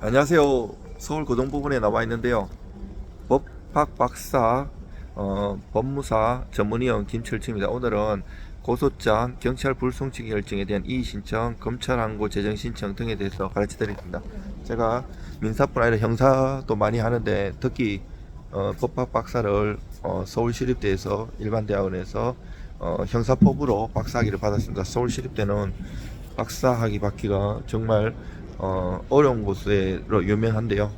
안녕하세요. 서울 고등부분에 나와 있는데요. 법학 박사, 법무사 전문위원 김철치입니다. 오늘은 고소장, 경찰 불송치 결정에 대한 이의 신청, 검찰 항고 재정 신청 등에 대해서 가르쳐 드리겠습니다. 제가 민사뿐 아니라 형사도 많이 하는데 특히 법학 박사를 서울시립대에서 일반대학원에서 형사법으로 박사학위를 받았습니다. 서울시립대는 박사학위 받기가 정말 어려운 곳으로 유명한데요.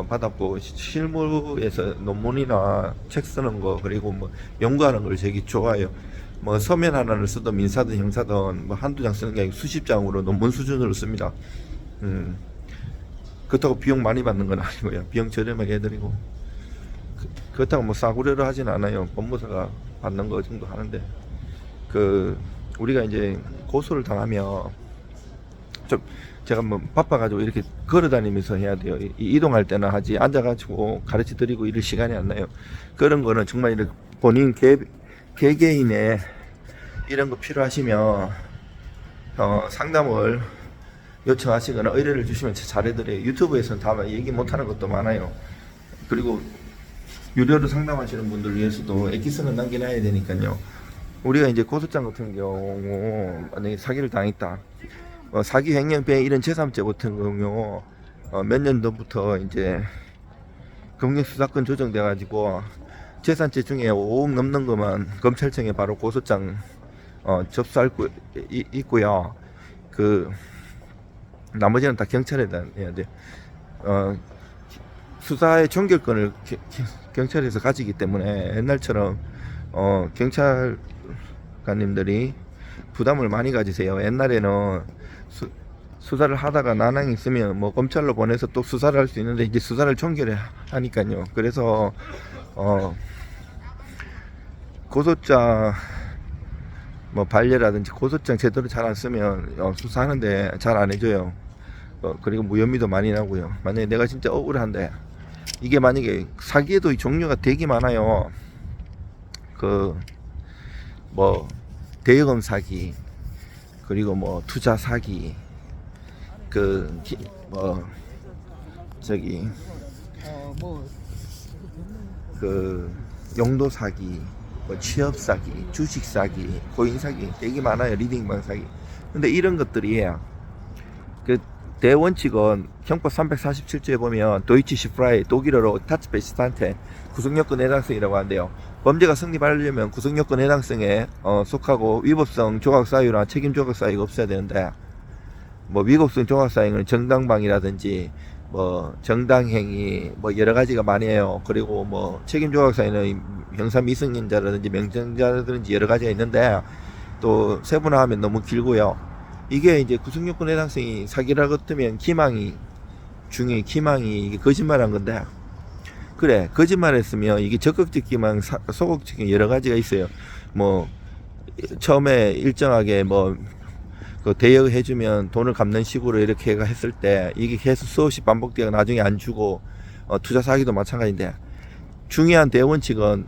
받았고 실무에서 논문이나 책 쓰는 거 그리고 뭐 연구하는 걸 되게 좋아해요. 뭐 서면 하나를 쓰든 민사든 형사든 뭐 한두 장 쓰는 게 아니고 수십 장으로 논문 수준으로 씁니다. 그렇다고 비용 많이 받는 건 아니고요. 비용 저렴하게 해드리고 그렇다고 뭐 싸구려를 하진 않아요. 법무사가 받는 거 정도 하는데 우리가 이제 고소를 당하면 좀 제가 뭐 바빠가지고 이렇게 걸어다니면서 해야 돼요. 이동할 때나 하지 앉아가지고 가르쳐 드리고 이럴 시간이 안 나요. 그런 거는 정말 이렇게 본인 개개인의 이런 거 필요하시면 상담을 요청하시거나 의뢰를 주시면 잘해드려요. 유튜브에서는 다 얘기 못하는 것도 많아요. 그리고 유료로 상담하시는 분들 위해서도 엑기스는 남겨놔야 되니까요. 우리가 이제 고소장 같은 경우 만약에 사기를 당했다. 사기 횡령배 이런 제3죄 같은 경우 몇 년 전부터 이제 검경수사권 조정돼 가지고 제3죄 중에 5억 넘는 것만 검찰청에 바로 고소장 접수할 있고요. 나머지는 다 경찰에 해야 돼. 수사의 종결권을 경찰에서 가지기 때문에 옛날처럼 경찰관님들이 부담을 많이 가지세요. 옛날에는 수사를 하다가 난항이 있으면 뭐 검찰로 보내서 또 수사를 할 수 있는데 이제 수사를 종결해 하니까요. 그래서 고소장 뭐 반려라든지 고소장 제대로 잘 안 쓰면 수사하는데 잘 안 해줘요. 그리고 무혐의도 많이 나고요. 만약에 내가 진짜 억울한데 이게 만약에 사기에도 종류가 되게 많아요. 뭐 대여금 사기 그리고 뭐 투자 사기 용도 사기 뭐 취업 사기 주식 사기 코인 사기 되게 많아요. 리딩방 사기. 근데 이런 것들이에요. 대원칙은 형법 347조에 보면 도이치 시프라이 독일어로 타츠베시스탄테 구성요건 해당성이라고 하는데요. 범죄가 성립하려면 구성요건 해당성에 속하고 위법성 조각사유나 책임 조각사유가 없어야 되는데 뭐 위법성 조각사유는 정당방위라든지 뭐 정당행위 뭐 여러 가지가 많이 해요. 그리고 뭐 책임 조각사유는 형사 미성년자라든지 명정자라든지 여러 가지가 있는데 또 세분화하면 너무 길고요. 이게 이제 구성요건 해당성이 사기라 같으면 기망이 중에 기망이 이게 거짓말한 건데 그래 거짓말했으면 이게 적극적 기망 소극적 기망 여러 가지가 있어요. 뭐 처음에 일정하게 뭐 대여해주면 돈을 갚는 식으로 이렇게 했을 때 이게 계속 수없이 반복되고 나중에 안 주고 투자 사기도 마찬가지인데 중요한 대원칙은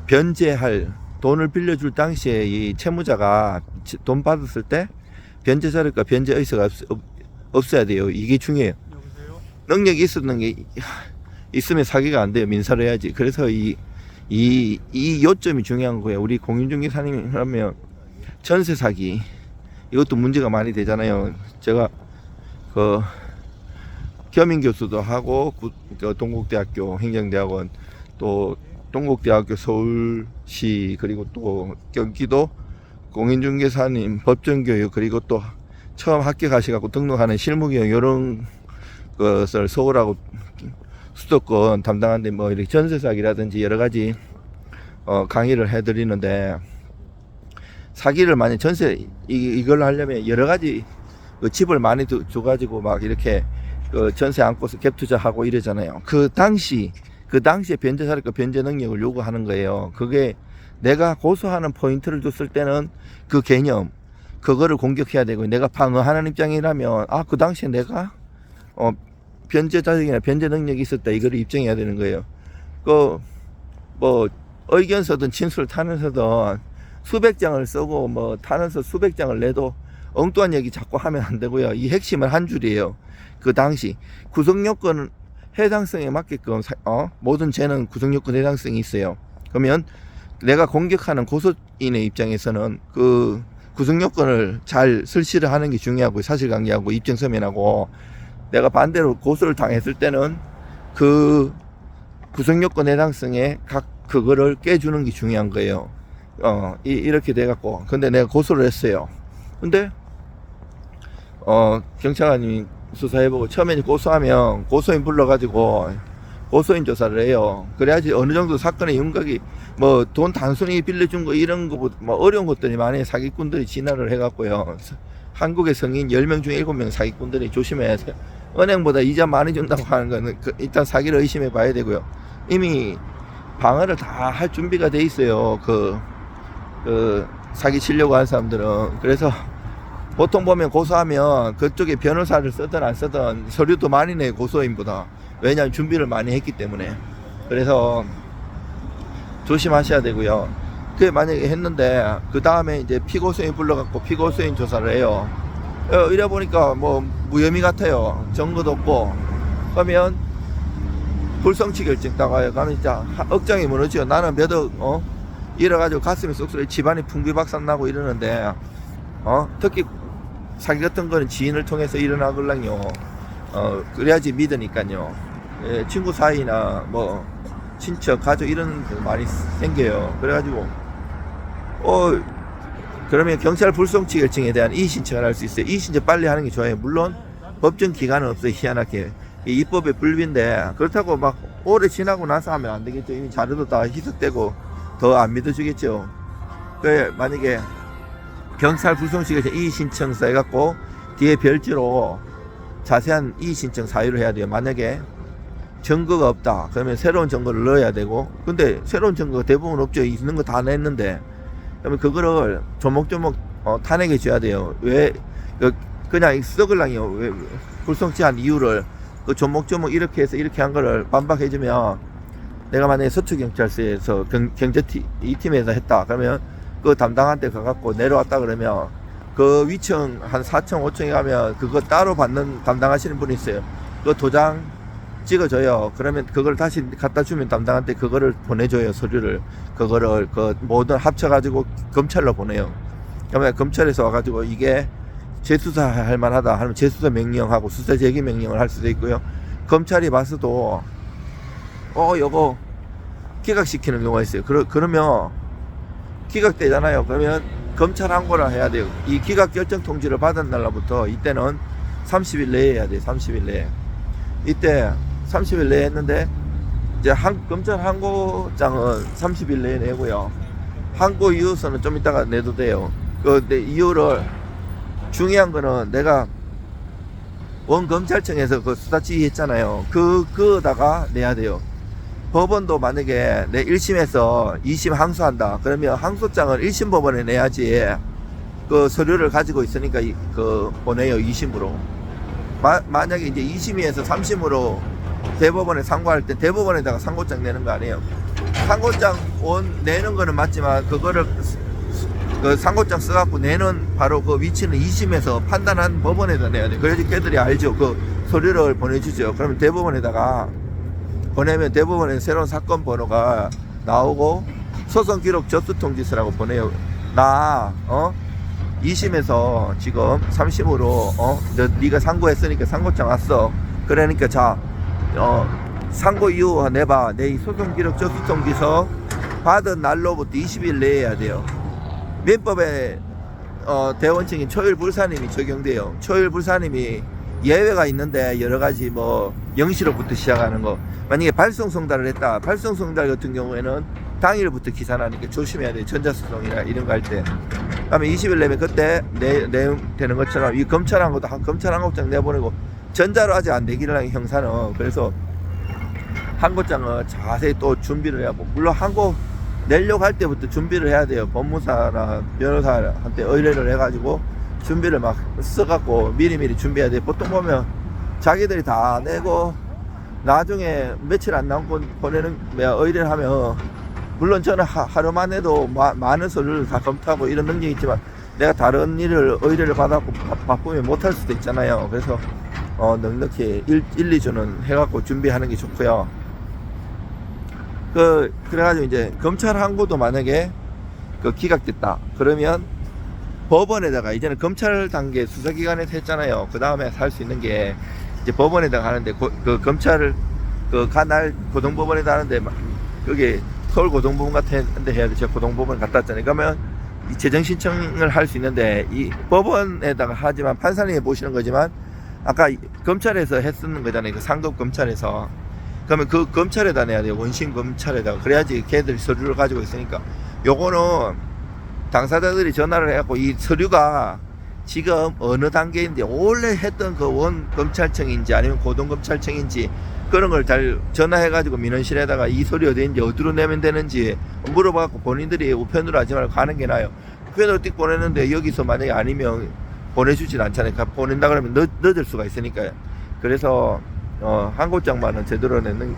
변제할 돈을 빌려줄 당시에 이 채무자가 돈 받았을 때 변제 자료가 변제 의사가 없어야 돼요. 이게 중요해요. 여보세요? 능력이 있으면 사기가 안 돼요. 민사로 해야지. 그래서 이 요점이 중요한 거예요. 우리 공인중개사님이 하면 전세 사기 이것도 문제가 많이 되잖아요. 제가 겸임 교수도 하고 동국대학교 행정대학원 또 동국대학교 서울시 그리고 또 경기도 공인중개사님 법정교육 그리고 또 처음 합격하셔갖고 등록하는 실무교육 이런 것을 서울하고 수도권 담당하는데 뭐 이렇게 전세사기라든지 여러 가지 강의를 해드리는데 사기를 만약 전세 이걸 하려면 여러 가지 집을 많이 줘가지고 막 이렇게 전세 안고서 갭 투자하고 이러잖아요. 그 당시에 변제 자료과 변제 능력을 요구하는 거예요. 그게 내가 고소하는 포인트를 줬을 때는 그 개념 그거를 공격해야 되고 내가 방어하는 입장이라면 그 당시에 내가 변제 자격이나 변제 능력이 있었다 이걸 입증해야 되는 거예요. 뭐 의견서든 진술 탄원서든 수백 장을 쓰고 뭐 탄원서 수백 장을 내도 엉뚱한 얘기 자꾸 하면 안 되고요. 이 핵심은 한 줄이에요. 그 당시 구성요건 해당성에 맞게끔 모든 죄는 구성요건 해당성이 있어요. 그러면 내가 공격하는 고소인의 입장에서는 그 구성요건을 잘 설치를 하는 게 중요하고, 사실관계하고 입증서면하고, 내가 반대로 고소를 당했을 때는 그 구성요건 해당성에 각 그거를 깨주는 게 중요한 거예요. 이렇게 돼갖고, 근데 내가 고소를 했어요. 근데 경찰관님이 수사해보고, 처음에 고소하면 고소인 불러가지고 고소인 조사를 해요. 그래야지 어느 정도 사건의 윤곽이, 뭐 돈 단순히 빌려준 거 이런 거보다 뭐 어려운 것들이 많이 사기꾼들이 진화를 해갖고요. 한국의 성인 10명 중에 7명 사기꾼들이 조심해야 돼요. 은행보다 이자 많이 준다고 하는 거는 일단 사기를 의심해 봐야 되고요. 이미 방어를 다 할 준비가 돼 있어요. 그 사기 치려고 하는 사람들은. 그래서 보통 보면 고소하면 그쪽에 변호사를 쓰든 안 쓰든 서류도 많이 내요, 고소인보다. 왜냐하면 준비를 많이 했기 때문에. 그래서 조심하셔야 되고요. 그게 만약에 했는데 그 다음에 이제 피고소인 불러갖고 피고소인 조사를 해요. 이래 보니까 뭐 무혐의 같아요. 증거도 없고. 그러면 불성취 결정 따가요. 그러면 진짜 억장이 무너지요. 나는 몇억 이래가지고 가슴이 쏙쏙 집안이 풍비박산 나고 이러는데, 특히 사기 같은 거는 지인을 통해서 일어나걸랑요. 그래야지 믿으니까요. 예, 친구 사이나 뭐 친척, 가족 이런 거 많이 생겨요. 그래가지고 그러면 경찰 불송치 결정에 대한 이의 신청을 할 수 있어요. 이의 신청 빨리 하는 게 좋아요. 물론 법정 기간은 없어요. 희한하게 입법의 불비인데, 그렇다고 막 오래 지나고 나서 하면 안 되겠죠. 이미 자료도 다 희석되고 더 안 믿어주겠죠. 그 만약에 경찰 불송치 결정 이의 신청서 해갖고 뒤에 별지로 자세한 이의 신청 사유를 해야 돼요. 만약에 증거가 없다 그러면 새로운 증거를 넣어야 되고, 근데 새로운 증거가 대부분 없죠. 있는 거 다 냈는데. 그러면 그거를 조목조목 탄핵해 줘야 돼요. 왜 그냥 썩을랑이요. 왜 불성취한 이유를 그 조목조목 이렇게 해서 이렇게 한 거를 반박해 주면, 내가 만약에 서초경찰서에서 경제팀 이 팀에서 했다 그러면 그 담당한테 가갖고 내려왔다 그러면 그 위층 한 4층 5층에 가면 그거 따로 받는 담당하시는 분이 있어요. 그 도장 찍어줘요. 그러면 그걸 다시 갖다 주면 담당한테 그거를 보내줘요. 서류를. 그거를 그 모든 합쳐가지고 검찰로 보내요. 그러면 검찰에서 와가지고 이게 재수사할 만하다 하면 재수사 명령하고 수사 제기 명령을 할 수도 있고요. 검찰이 봐서도 요거 기각시키는 경우가 있어요. 그러면 기각되잖아요. 그러면 검찰 항고를 해야 돼요. 이 기각 결정 통지를 받은 날로부터 이때는 30일 내에 해야 돼요. 30일 내에. 이때 30일 내에 했는데 이제 검찰 항고장은 30일 내에 내고요. 항고 이유서는 좀 이따가 내도 돼요. 근데 이유를, 중요한 거는 내가 원검찰청에서 그 수사 지휘했잖아요. 그거다가 내야 돼요. 법원도 만약에 내 1심에서 2심 항소한다 그러면 항소장을 1심 법원에 내야지 그 서류를 가지고 있으니까 그 보내요. 2심으로. 만약에 이제 2심에서 3심으로 대법원에 상고할 때 대법원에다가 상고장 내는 거 아니에요. 상고장 내는 거는 맞지만 그거를 그 상고장 써갖고 내는 바로 그 위치는 2심에서 판단한 법원에다 내야 돼요. 그래야지 걔들이 알죠. 그 서류를 보내주죠. 그러면 대법원에다가 보내면 대법원에 새로운 사건 번호가 나오고 소송 기록 접수 통지서라고 보내요. 나 2심에서 지금 3심으로 네가 상고했으니까 상고장 왔어. 그러니까 자 상고 이유 내봐. 내 소송 기록 접수 통지서 받은 날로부터 20일 내에 해야 돼요. 민법에 대원칙인 초일불사님이 적용돼요. 초일불사님이 예외가 있는데 여러 가지 뭐 영시로부터 시작하는 거. 만약에 발송송달을 했다. 발송송달 같은 경우에는 당일부터 기산하니까 조심해야 돼요. 전자수송이나 이런 거 할 때. 그다음에 20일 내면 그때 되는 것처럼 이 검찰항고도 검찰항고장 내보내고, 전자로 아직 안 되기를 하는 형사는. 그래서 항고장을 자세히 또 준비를 해야 하고, 물론 항고 내려고 할 때부터 준비를 해야 돼요. 법무사나 변호사한테 의뢰를 해가지고 준비를 막 써갖고 미리미리 준비해야 돼요. 보통 보면 자기들이 다 내고 나중에 며칠 안 남고 보내는 의뢰를 하면, 물론 저는 하루만 해도 많은 서류를 다 검토하고 이런 능력이 있지만 내가 다른 일을 의뢰를 받았고 바쁘면 못할 수도 있잖아요. 그래서 넉넉히 1, 2주는 해갖고 준비하는 게 좋고요. 그래가지고 이제 검찰 항고도 만약에 기각됐다 그러면 법원에다가, 이제는 검찰 단계 수사기관에서 했잖아요. 그 다음에 할 수 있는 게 이제 법원에다가 하는데, 검찰을 가날 고등법원에다 하는데, 그게 서울 고등법원 같은데 해야 돼. 제가 고등법원 갔다 왔잖아요. 그러면 이 재정 신청을 할 수 있는데, 이 법원에다가 하지만 판사님이 보시는 거지만, 아까 검찰에서 했었는 거잖아요. 그 상급 검찰에서. 그러면 그 검찰에다 내야 돼요. 원심 검찰에다가. 그래야지 걔들이 서류를 가지고 있으니까. 요거는 당사자들이 전화를 해갖고 이 서류가 지금 어느 단계인데, 원래 했던 그 원 검찰청인지 아니면 고등 검찰청인지 그런 걸 잘 전화해가지고 민원실에다가 이 서류 어디인지 어디로 내면 되는지 물어봐갖고 본인들이 우편으로 하지 말고 가는 게 나아요. 우편으로 띡 보내는데 여기서 만약에 아니면 보내주진 않잖아요. 보낸다 그러면 늦을 수가 있으니까요. 그래서 항고장만은 제대로 내는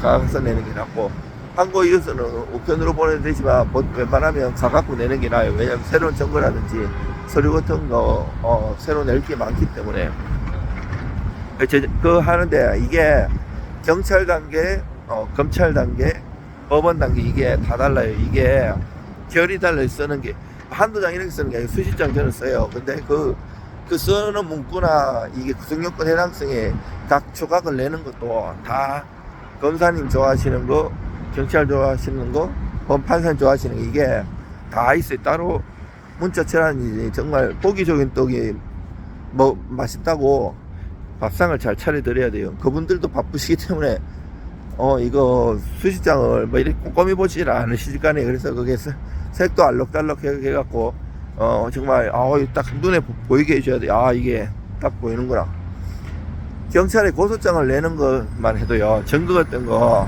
가서 내는 게 낫고, 항고 이어서는 우편으로 보내도 되지만 웬만하면 가갖고 내는 게 나아요. 왜냐면 새로운 증거라든지 서류 같은 거 새로 낼 게 많기 때문에. 하는데 이게 경찰 단계, 검찰 단계, 법원 단계, 이게 다 달라요. 이게 결이 달라요. 쓰는 게 한두 장 이렇게 쓰는 게 아니고 수십 장 저는 써요. 근데 그 쓰는 문구나 이게 구속요건 해당성에 각 조각을 내는 것도 다 검사님 좋아하시는 거, 경찰 좋아하시는 거, 판사님 좋아하시는 거, 이게 다 있어요. 따로 문자체라는 정말 보기 좋은 떡이 뭐 맛있다고 밥상을 잘 차려드려야 돼요. 그분들도 바쁘시기 때문에 이거 수십 장을 뭐 이렇게 꼼꼼히 보지 않으실 거 아니에요. 그래서 거기에 색도 알록달록 해갖고 정말 딱 눈에 보이게 해줘야 돼. 이게 딱 보이는구나. 경찰에 고소장을 내는 것만 해도요, 증거 같은 거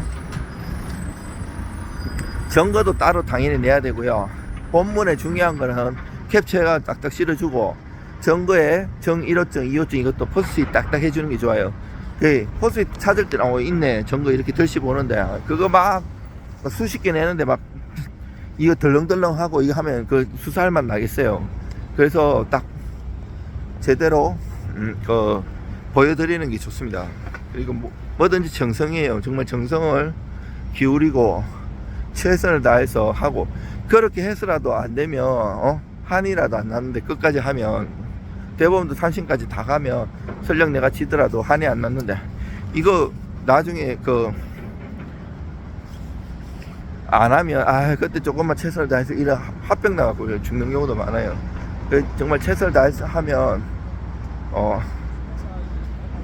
증거도 따로 당연히 내야 되고요. 본문에 중요한 거는 캡처해가 딱딱 실어주고, 증거에 정 1호증, 2호증 이것도 포스트잇 딱딱 해주는 게 좋아요. 포스트잇 찾을 때는 있네, 증거 이렇게 덜시 보는데, 그거 막 수십 개 내는데 막 이거 덜렁덜렁 하고 이거 하면 그 수사할 맛 나겠어요. 그래서 딱 제대로 보여드리는 게 좋습니다. 그리고 뭐든지 정성이에요. 정말 정성을 기울이고 최선을 다해서 하고, 그렇게 해서라도 안 되면 한이라도 안 났는데 끝까지 하면, 대법원도 3심까지 다 가면 설령 내가 지더라도 한이 안 났는데, 이거 나중에 안 하면 그때 조금만 최선을 다해서 이런 합병 나가고 죽는 경우도 많아요. 정말 최선을 다해서 하면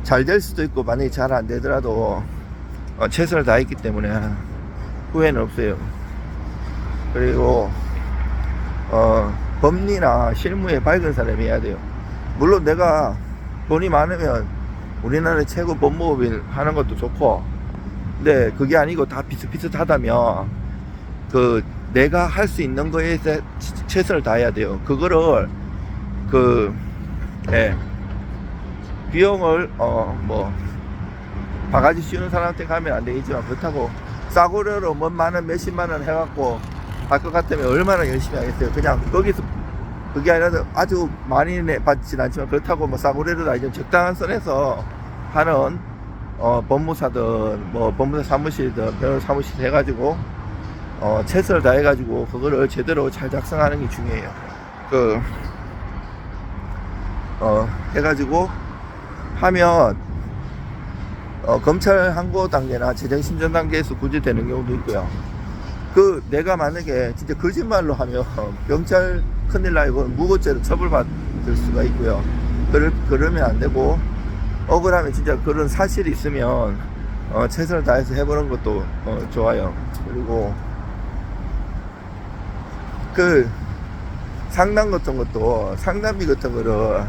잘 될 수도 있고, 만약에 잘 안 되더라도 최선을 다했기 때문에 후회는 없어요. 그리고 법리나 실무에 밝은 사람이 해야 돼요. 물론 내가 돈이 많으면 우리나라 최고 법무법인 하는 것도 좋고, 근데 그게 아니고 다 비슷비슷하다면 내가 할 수 있는 거에 최선을 다해야 돼요. 그거를 비용을 바가지 씌우는 사람한테 가면 안 되겠지만, 그렇다고 싸구려로 몇십만 원 해갖고 할 것 같으면 얼마나 열심히 하겠어요. 그냥 거기서 그게 아니라 아주 많이 받진 않지만, 그렇다고 싸구려로 아니면 적당한 선에서 하는 법무사든 법무사 사무실이든 변호사 사무실 해가지고 최선을 다해가지고 그거를 제대로 잘 작성하는 게 중요해요. 해가지고 하면 검찰 항고 단계나 재정 심전 단계에서 구제되는 경우도 있고요. 내가 만약에 진짜 거짓말로 하면 경찰 큰일 나고 무고죄로 처벌받을 수가 있고요. 그러면 안 되고, 억울하면 진짜 그런 사실이 있으면 최선을 다해서 해보는 것도 좋아요. 그리고 상담 같은 것도, 상담비 같은 거를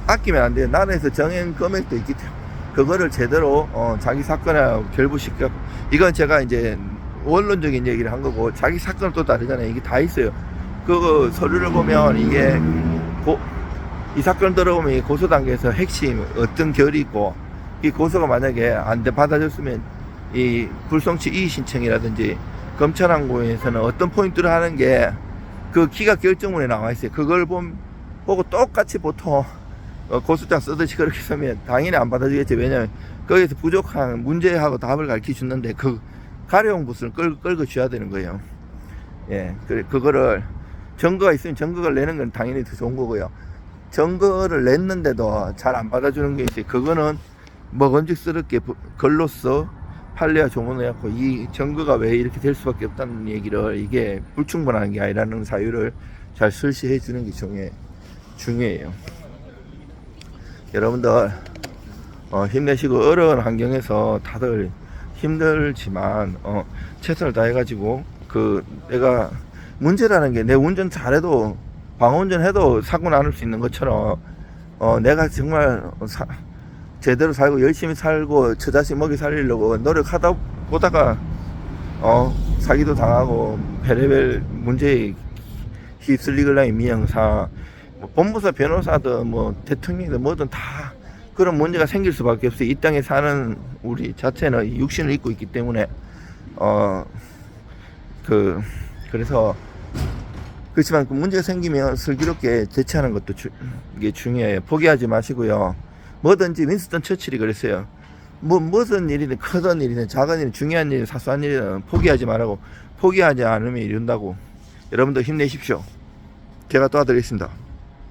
아끼면 안 돼요. 나라에서 정한 금액도 있기 때문에 그거를 제대로 자기 사건하고 결부시켜. 이건 제가 이제 원론적인 얘기를 한 거고, 자기 사건은 또 다르잖아요. 이게 다 있어요. 서류를 보면 이게 이 사건 들어보면 고소 단계에서 핵심 어떤 결이 있고, 이 고소가 만약에 안 받아줬으면 이 불송치 이의 신청이라든지 검찰항고에서는 어떤 포인트를 하는 게 그 기각 결정문에 나와 있어요. 그걸 보고 똑같이 보통 고소장 쓰듯이 그렇게 쓰면 당연히 안 받아주겠지. 왜냐면 거기서 부족한 문제하고 답을 가르쳐 주는데 그 가려운 부분을 끌고 줘야 되는 거예요. 예, 그거를 증거가 있으면 증거를 내는 건 당연히 더 좋은 거고요. 증거를 냈는데도 잘 안 받아주는 게 있어요. 그거는 먹음직스럽게 글로써 판례와 조문을 해갖고 이 증거가 왜 이렇게 될 수밖에 없다는 얘기를, 이게 불충분한 게 아니라는 사유를 잘 설시해 주는 게 중요해요. 여러분들 힘내시고, 어려운 환경에서 다들 힘들지만 최선을 다해가지고 내가 문제라는 게 내 운전 잘해도 방어운전 해도 사고 나눌 수 있는 것처럼 내가 정말 제대로 살고 열심히 살고 저 자식 먹이 살리려고 노력하다 보다가 사기도 당하고 별의별 문제에 휩쓸리걸라의 미형사, 뭐 법무사 변호사든 뭐 대통령이든 뭐든 다 그런 문제가 생길 수밖에 없어요. 이 땅에 사는 우리 자체는 육신을 입고 있기 때문에 그래서 그렇지만 그 문제가 생기면 슬기롭게 대처하는 것도 이게 중요해요. 포기하지 마시고요. 뭐든지 윈스턴 처칠이 그랬어요. 무슨 일이든 크든 일이든 작은 일이든 중요한 일이든 사소한 일이든 포기하지 말라고. 포기하지 않으면 이룬다고. 여러분들 힘내십시오. 제가 도와드리겠습니다.